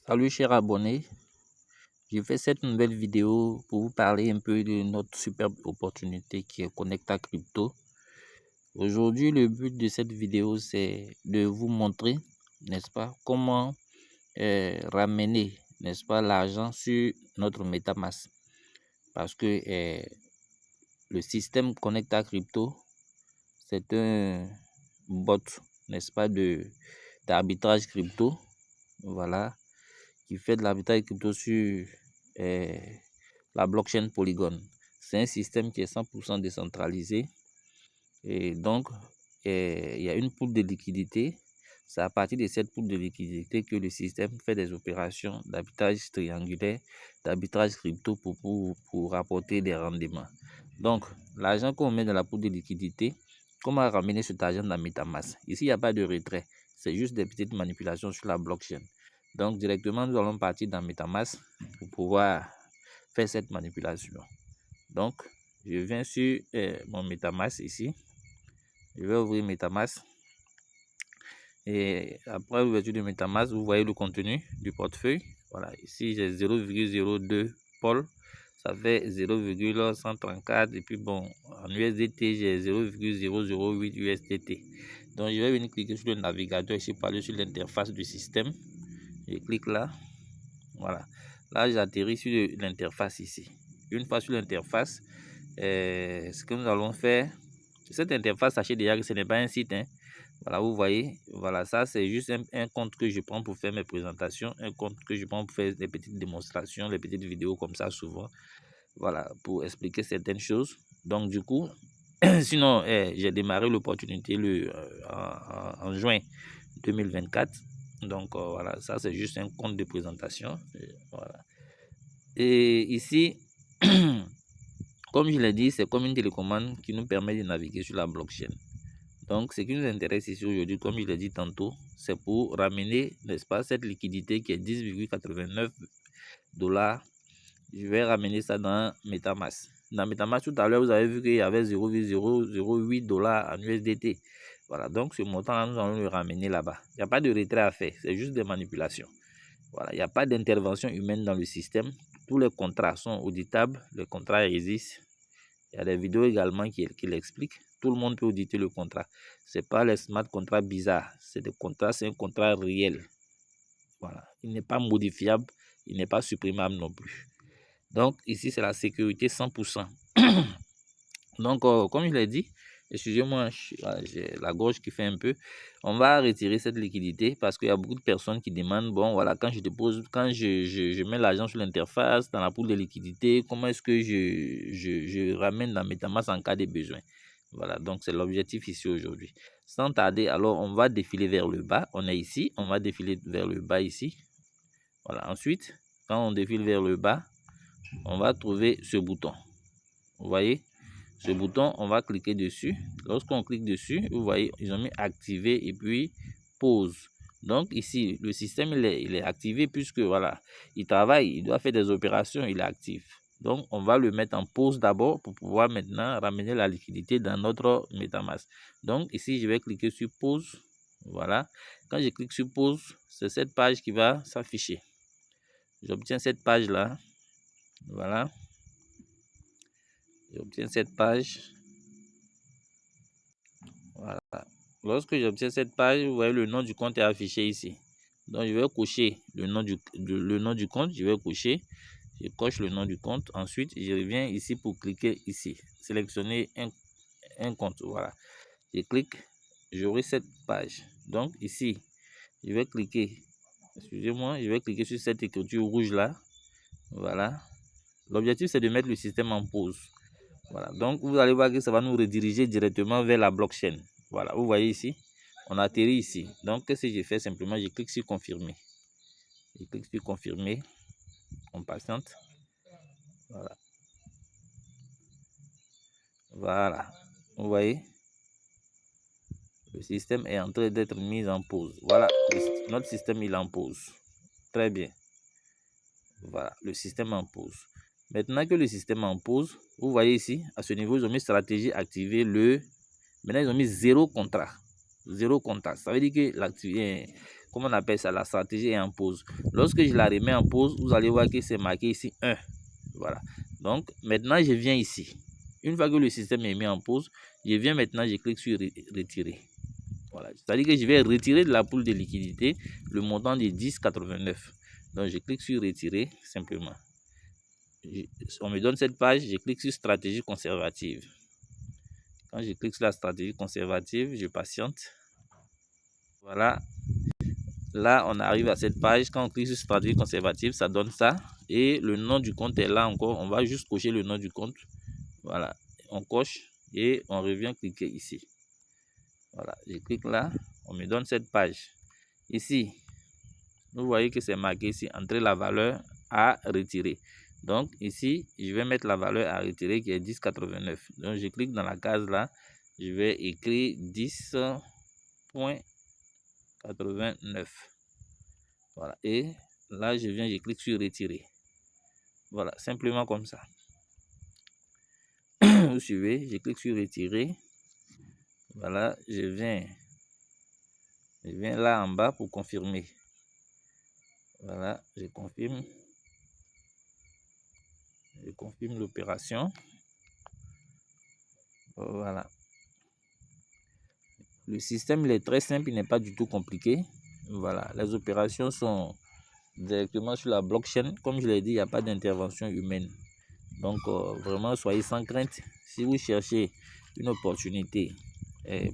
Salut chers abonnés, je fais cette nouvelle vidéo pour vous parler un peu de notre superbe opportunité qui est Connecta Crypto. Aujourd'hui, le but de cette vidéo, c'est de vous montrer, n'est-ce pas, comment ramener, n'est-ce pas, l'argent sur notre MetaMask. Parce que le système Connecta Crypto, c'est un bot, n'est-ce pas, d'arbitrage crypto, voilà, qui fait de l'arbitrage crypto sur la blockchain Polygon. C'est un système qui est 100% décentralisé et donc il y a une pool de liquidité. C'est à partir de cette pool de liquidité que le système fait des opérations d'arbitrage triangulaire, d'arbitrage crypto pour rapporter des rendements. Donc, l'argent qu'on met dans la pool de liquidité, comment ramener cet argent dans MetaMask? Ici, il n'y a pas de retrait. C'est juste des petites manipulations sur la blockchain. Donc, directement, nous allons partir dans MetaMask pour pouvoir faire cette manipulation. Donc, je viens sur mon MetaMask ici. Je vais ouvrir MetaMask. Et après l'ouverture de MetaMask, vous voyez le contenu du portefeuille. Voilà, ici j'ai 0,02 Paul. Ça fait 0,134. Et puis bon, en USDT, j'ai 0,008 USDT. Donc, je vais venir cliquer sur le navigateur ici pour aller sur l'interface du système. Je clique là. Voilà. Là, j'atterris sur l'interface ici. Une fois sur l'interface, ce que nous allons faire, cette interface, sachez déjà que ce n'est pas un site. Voilà, vous voyez, voilà, ça c'est juste un compte que je prends pour faire mes présentations, un compte que je prends pour faire des petites démonstrations, des petites vidéos comme ça souvent. Voilà, pour expliquer certaines choses. Donc du coup, sinon, j'ai démarré l'opportunité en juin 2024. Donc voilà, ça c'est juste un compte de présentation. Voilà. Et ici, comme je l'ai dit, c'est comme une télécommande qui nous permet de naviguer sur la blockchain. Donc, ce qui nous intéresse ici aujourd'hui, comme je l'ai dit tantôt, c'est pour ramener, n'est-ce pas, cette liquidité qui est 10,89 $. Je vais ramener ça dans MetaMask. Dans MetaMask, tout à l'heure, vous avez vu qu'il y avait 0,008 $ en USDT. Voilà, donc ce montant-là, nous allons le ramener là-bas. Il n'y a pas de retrait à faire, c'est juste des manipulations. Voilà, il n'y a pas d'intervention humaine dans le système. Tous les contrats sont auditables, les contrats existent. Il y a des vidéos également qui l'expliquent. Tout le monde peut auditer le contrat. Ce n'est pas les smart contrats bizarres. C'est un contrat réel. Voilà. Il n'est pas modifiable, il n'est pas supprimable non plus. Donc ici, c'est la sécurité 100%. Donc, comme je l'ai dit, excusez-moi, j'ai la gorge qui fait un peu. On va retirer cette liquidité parce qu'il y a beaucoup de personnes qui demandent, bon, voilà, quand je mets l'argent sur l'interface, dans la pool de liquidité, comment est-ce que je ramène dans MetaMask en cas de besoin? Voilà, donc c'est l'objectif ici aujourd'hui. Sans tarder, alors on va défiler vers le bas. On est ici, on va défiler vers le bas ici. Voilà, ensuite, quand on défile vers le bas, on va trouver ce bouton. Vous voyez? Ce bouton, on va cliquer dessus. Lorsqu'on clique dessus, vous voyez, ils ont mis activer et puis pause. Donc ici, le système il est activé puisque voilà, il travaille, il doit faire des opérations, il est actif. Donc on va le mettre en pause d'abord pour pouvoir maintenant ramener la liquidité dans notre MetaMask. Donc ici, je vais cliquer sur pause. Voilà. Quand je clique sur pause, c'est cette page qui va s'afficher. J'obtiens cette page là. Voilà. J'obtiens cette page. Voilà. Lorsque j'obtiens cette page, vous voyez le nom du compte est affiché ici. Donc je vais cocher le nom du compte. Je vais cocher. Je coche le nom du compte. Ensuite, je reviens ici pour cliquer ici. Sélectionner un compte. Voilà. Je clique. J'aurai cette page. Donc ici, je vais cliquer. Excusez-moi, je vais cliquer sur cette écriture rouge là. Voilà. L'objectif, c'est de mettre le système en pause. Voilà, donc vous allez voir que ça va nous rediriger directement vers la blockchain. Voilà, vous voyez ici, on atterrit ici. Donc, qu'est-ce que j'ai fait? Simplement, je clique sur confirmer. Je clique sur confirmer. On patiente. Voilà. Voilà. Vous voyez, le système est en train d'être mis en pause. Voilà, notre système il est en pause. Très bien. Voilà, le système en pause. Maintenant que le système est en pause, vous voyez ici, à ce niveau, ils ont mis stratégie activer le. Maintenant, ils ont mis zéro contrat. Zéro contrat. Ça veut dire que comment on appelle ça, la stratégie est en pause. Lorsque je la remets en pause, vous allez voir que c'est marqué ici 1. Voilà. Donc, maintenant, je viens ici. Une fois que le système est mis en pause, je viens maintenant, je clique sur retirer. Voilà. C'est-à-dire que je vais retirer de la pool de liquidité le montant de 10,89. Donc, je clique sur retirer simplement. On me donne cette page, je clique sur stratégie conservative. Quand je clique sur la stratégie conservative, je patiente. Voilà. Là, on arrive à cette page. Quand on clique sur stratégie conservative, ça donne ça. Et le nom du compte est là encore. On va juste cocher le nom du compte. Voilà. On coche et on revient cliquer ici. Voilà. Je clique là. On me donne cette page. Ici, vous voyez que c'est marqué ici, entrer la valeur à retirer. Donc ici, je vais mettre la valeur à retirer qui est 10,89. Donc je clique dans la case là. Je vais écrire 10,89. Voilà. Et là, je viens, je clique sur retirer. Voilà, simplement comme ça. Vous suivez, je clique sur retirer. Voilà, je viens là en bas pour confirmer. Voilà, je confirme l'opération. Voilà. Le système il est très simple, il n'est pas du tout compliqué. Voilà, les opérations sont directement sur la blockchain. Comme je l'ai dit, il n'y a pas d'intervention humaine. Donc, vraiment, soyez sans crainte. Si vous cherchez une opportunité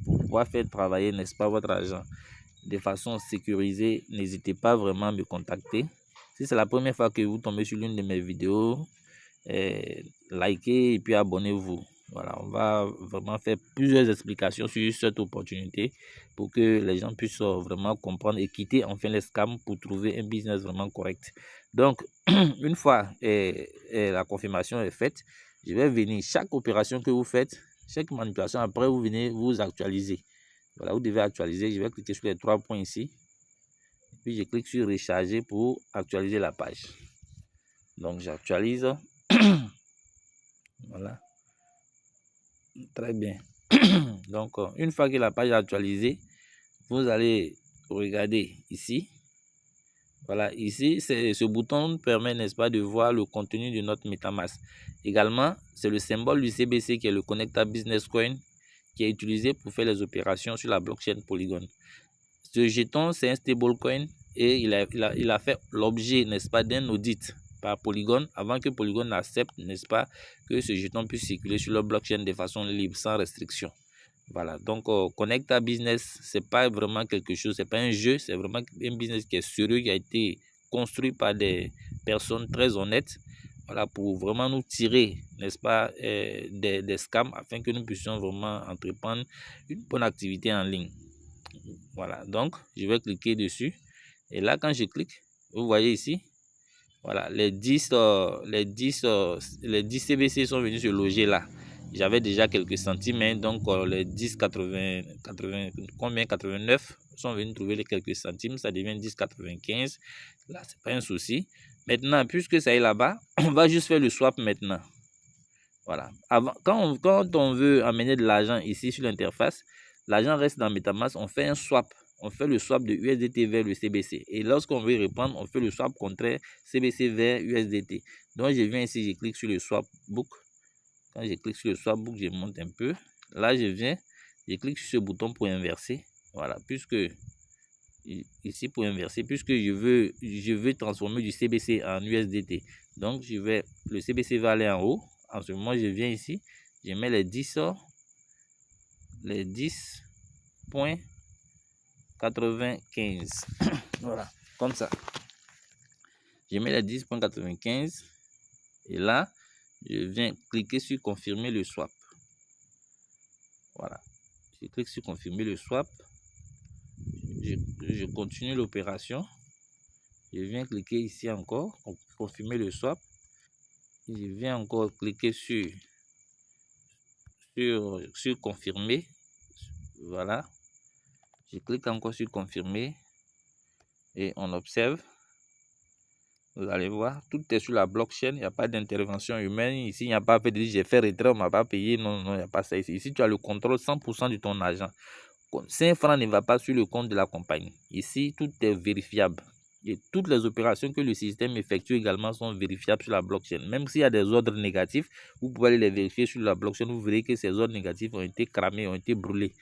pour pouvoir faire travailler, n'est-ce pas, votre argent de façon sécurisée, n'hésitez pas vraiment à me contacter. Si c'est la première fois que vous tombez sur l'une de mes vidéos, likez et puis abonnez-vous. Voilà, on va vraiment faire plusieurs explications sur cette opportunité pour que les gens puissent vraiment comprendre et quitter enfin les scams pour trouver un business vraiment correct. Donc, une fois la confirmation est faite, je vais venir, chaque opération que vous faites, chaque manipulation, après vous venez vous actualiser. Voilà, vous devez actualiser. Je vais cliquer sur les 3 points ici. Puis je clique sur recharger pour actualiser la page. Donc j'actualise. Voilà. Très bien. Donc une fois que la page est actualisée, vous allez regarder ici. Voilà, ici, ce bouton permet, n'est-ce pas, de voir le contenu de notre MetaMask. Également, c'est le symbole du CBC qui est le Connecta Business Coin qui est utilisé pour faire les opérations sur la blockchain Polygon. Ce jeton, c'est un stablecoin et il a fait l'objet, n'est-ce pas, d'un audit par Polygon avant que Polygon accepte, n'est-ce pas, que ce jeton puisse circuler sur le blockchain de façon libre, sans restriction. Voilà, donc Connecta Business, c'est pas vraiment quelque chose, c'est pas un jeu, c'est vraiment un business qui est sérieux, qui a été construit par des personnes très honnêtes, voilà, pour vraiment nous tirer, n'est-ce pas, des scams afin que nous puissions vraiment entreprendre une bonne activité en ligne. Voilà, donc je vais cliquer dessus et là quand je clique, vous voyez ici, voilà, les 10 CBC sont venus se loger là. J'avais déjà quelques centimes, hein, donc les 89 sont venus trouver les quelques centimes, ça devient 10,95. Là, c'est pas un souci. Maintenant, puisque ça est là-bas, on va juste faire le swap maintenant. Voilà. Avant, quand on veut amener de l'argent ici sur l'interface, l'argent reste dans MetaMask, on fait un swap. On fait le swap de USDT vers le CBC. Et lorsqu'on veut reprendre, on fait le swap contraire CBC vers USDT. Donc, je viens ici, je clique sur le swap book. Quand je clique sur le swap book, je monte un peu. Là, je viens, je clique sur ce bouton pour inverser. Voilà, puisque ici pour inverser, puisque je veux transformer du CBC en USDT. Donc, le CBC va aller en haut. En ce moment, je viens ici, je mets les 10,95. Voilà, comme ça. Je mets les 10,95 et là, je viens cliquer sur confirmer le swap. Voilà, je clique sur confirmer le swap. Je continue l'opération. Je viens cliquer ici encore pour confirmer le swap. Je viens encore cliquer sur confirmer. Voilà, je clique encore sur confirmer et on observe. Vous allez voir, tout est sur la blockchain, il n'y a pas d'intervention humaine. Ici, il n'y a pas fait de dire j'ai fait retrait, on ne m'a pas payé. Non, non, il n'y a pas ça ici. Ici, tu as le contrôle 100% de ton argent. 5 francs ne va pas sur le compte de la compagnie. Ici, tout est vérifiable. Et toutes les opérations que le système effectue également sont vérifiables sur la blockchain. Même s'il y a des ordres négatifs, vous pouvez aller les vérifier sur la blockchain. Vous verrez que ces ordres négatifs ont été cramés, ont été brûlés.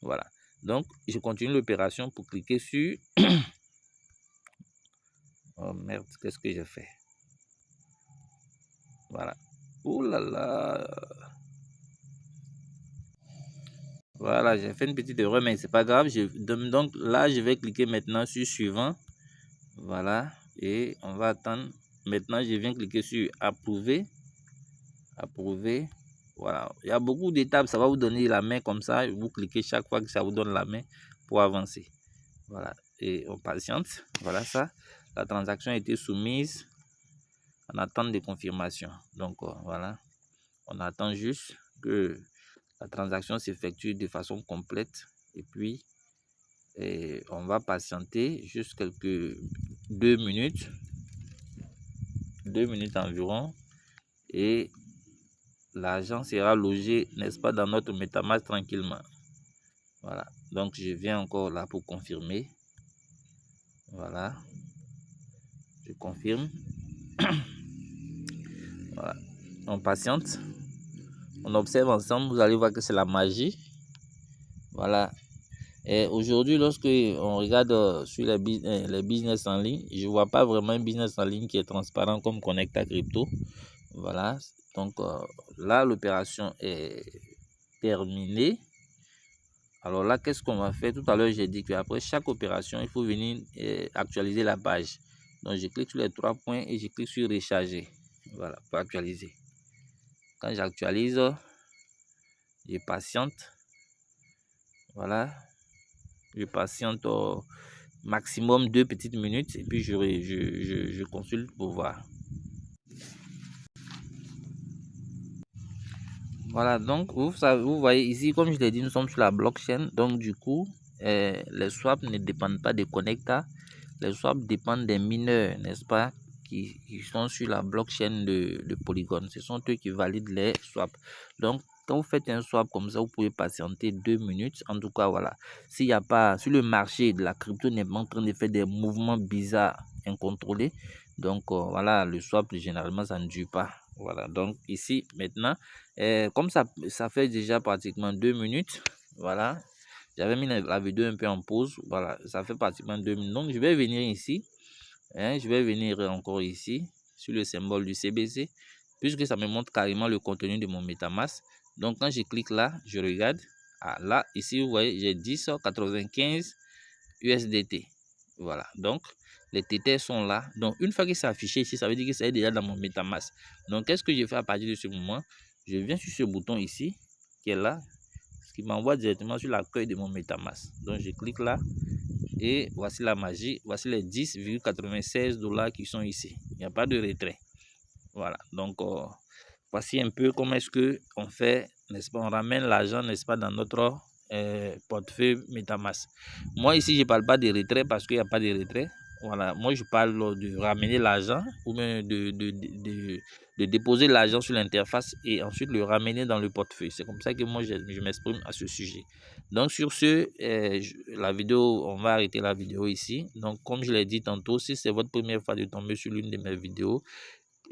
Voilà. Donc, je continue l'opération pour cliquer sur... Oh merde, qu'est-ce que j'ai fait? Voilà. Oh là là. Voilà, j'ai fait une petite erreur, mais c'est pas grave. Donc là, je vais cliquer maintenant sur suivant. Voilà. Et on va attendre. Maintenant, je viens cliquer sur approuver. Approuver. Voilà. Il y a beaucoup d'étapes. Ça va vous donner la main comme ça. Vous cliquez chaque fois que ça vous donne la main pour avancer. Voilà. Et on patiente. Voilà ça. La transaction a été soumise en attente de confirmation. Donc voilà. On attend juste que la transaction s'effectue de façon complète. Et puis, on va patienter juste quelques 2 minutes. 2 minutes environ. Et l'argent sera logé, n'est-ce pas, dans notre MetaMask tranquillement. Voilà. Donc, je viens encore là pour confirmer. Voilà. Je confirme. Voilà. On patiente. On observe ensemble. Vous allez voir que c'est la magie. Voilà. Et aujourd'hui, lorsque on regarde sur les business en ligne, je ne vois pas vraiment un business en ligne qui est transparent comme Connecta Crypto. Voilà. Donc là, l'opération est terminée. Alors là, qu'est-ce qu'on va faire? Tout à l'heure, j'ai dit qu'après chaque opération, il faut venir actualiser la page. Donc, je clique sur les 3 points et je clique sur recharger. Voilà, pour actualiser. Quand j'actualise, je patiente. Voilà. Je patiente au maximum 2 petites minutes et puis je consulte pour voir. Voilà, donc vous voyez ici, comme je l'ai dit, nous sommes sur la blockchain. Donc du coup, les swaps ne dépendent pas de Connecta. Les swaps dépendent des mineurs, n'est-ce pas, qui sont sur la blockchain de Polygon. Ce sont eux qui valident les swaps. Donc, quand vous faites un swap comme ça, vous pouvez patienter 2 minutes. En tout cas, voilà. S'il n'y a pas, sur le marché de la crypto n'est pas en train de faire des mouvements bizarres, incontrôlés. Donc, voilà, le swap, généralement, ça ne dure pas. Voilà, donc ici, maintenant, comme ça fait déjà pratiquement 2 minutes. Voilà. J'avais mis la vidéo un peu en pause. Voilà, ça fait pratiquement 2 minutes. Donc, je vais venir ici. Je vais venir encore ici, sur le symbole du CBC, puisque ça me montre carrément le contenu de mon MetaMask. Donc, quand je clique là, je regarde. Ah, là, ici, vous voyez, j'ai 10,95 USDT. Voilà, donc les Tether sont là. Donc, une fois que c'est affiché ici, ça veut dire que c'est déjà dans mon MetaMask. Donc, qu'est-ce que je fais à partir de ce moment? Je viens sur ce bouton ici, qui est là, ce qui m'envoie directement sur l'accueil de mon MetaMask. Donc, je clique là et voici la magie. Voici les 10,96 $ qui sont ici. Il n'y a pas de retrait. Voilà, donc voici un peu comment est-ce que on fait, n'est-ce pas, on ramène l'argent, n'est-ce pas, dans notre portefeuille MetaMask. Moi ici, je ne parle pas de retrait parce qu'il n'y a pas de retrait. Voilà, moi je parle de ramener l'argent ou bien de déposer l'argent sur l'interface et ensuite le ramener dans le portefeuille. C'est comme ça que moi je m'exprime à ce sujet. Donc sur ce, la vidéo, on va arrêter la vidéo ici. Donc comme je l'ai dit tantôt, si c'est votre première fois de tomber sur l'une de mes vidéos,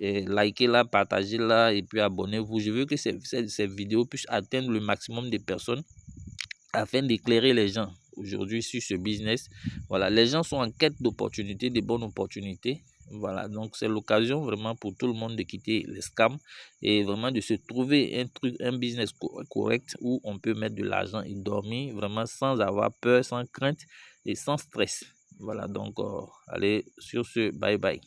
likez-la, partagez-la et puis abonnez-vous. Je veux que ces vidéos puissent atteindre le maximum de personnes afin d'éclairer les gens aujourd'hui sur ce business. Voilà, les gens sont en quête d'opportunités, de bonnes opportunités. Voilà, donc c'est l'occasion vraiment pour tout le monde de quitter les scams et vraiment de se trouver un business correct où on peut mettre de l'argent et dormir vraiment sans avoir peur, sans crainte et sans stress. Voilà, donc allez, sur ce, bye bye.